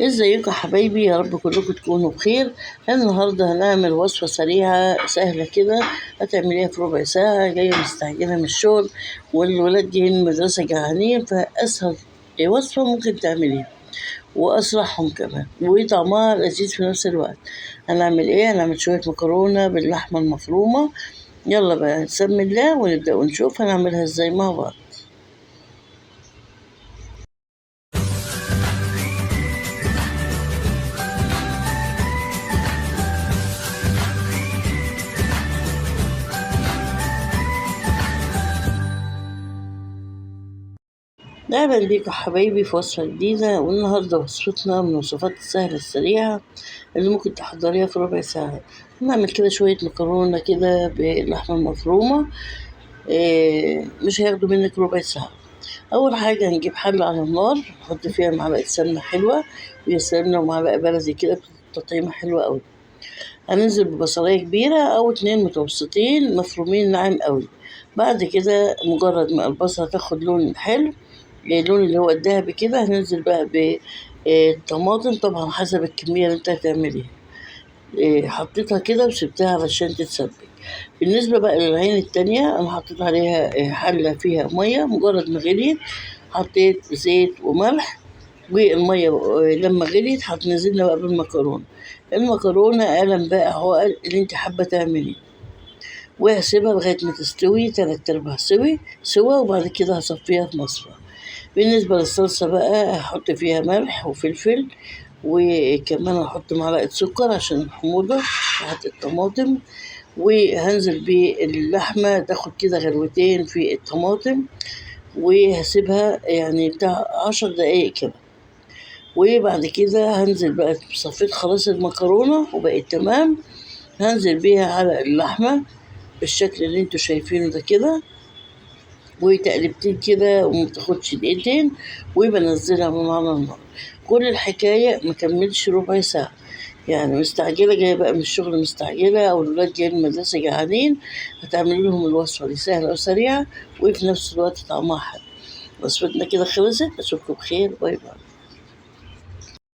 ازيكم حبايبي، يا رب كلكم تكونوا بخير. النهارده هنعمل وصفة سريعة سهلة كده، هتعمليها في ربع ساعة. جاية مستعجلة من الشغل والولاد جايين من المدرسة جعانين، فأسهل وصفة ممكن تعمليها وأسرعهم كمان وطعمها لذيذ في نفس الوقت. هنعمل ايه؟ هنعمل شوية مكرونة باللحمة المفرومة. يلا بقى نسمي الله ونبدأ ونشوف هنعملها ازاي مع بعض. أهلا بيكم حبايبي في وصفة جديدة، والنهاردة وصفتنا من الوصفات السهلة السريعة اللي ممكن تحضريها في ربع ساعة. نعمل كده شوية مكرونة كده باللحمة المفرومة. مش هياخدوا منك ربع ساعة. أول حاجة هنجيب حلة على النار، نحط فيها معلقة سمنة حلوة، ويا سمنة ومعلقة بلدي كده، تطعيمة حلوة أوي. هننزل ببصلاية كبيرة أو 2 متوسطين مفرومين ناعم أوي. بعد كده مجرد ما البصلة تاخد لون حلو، اللون اللي هو الذهبي كده، هننزل بقى بالطماطم، طبعا حسب الكمية اللي انت هتعمليها. حطيتها كده وسبتها علشان تتسبك. بالنسبة بقى للعين التانية، أنا حطيت عليها حلة فيها مية، مجرد ما غليت حطيت زيت وملح، والمية لما غليت هتنزلنا بقى بالمكرونة. المكرونة قلم بقى هو اللي انت حابة تعمليه، وهسيبها لغاية ما تستوي 3/4 سوا، وبعد كده هصفيها في مصفى. بالنسبة للصلصة بقى، هحط فيها ملح وفلفل، وكمان هحط معلقة سكر عشان الحموضة بتاعت الطماطم. وهنزل باللحمة تاخد كده غلوتين في الطماطم، وهسيبها يعني بتاع 10 دقايق كده. وبعد كده هنزل بقى، صفيت خلاص المكرونة وبقت تمام، هنزل بيها على اللحمة بالشكل اللي انتوا شايفينه ده كده، وتقلبتين كده ومتاخدش دقيقتين، وبنزلها من على النار. كل الحكاية مكملش ربع ساعة. يعني مستعجلة، جاية بقى من الشغل مستعجلة، أو الولاد جايين من المدرسة جعانين، هتعمل لهم الوصفة دي سهلة وسريعة، وفي نفس الوقت طعمها حلو. وصفتنا كده خلصت، أشوفكم بخير، باي باي.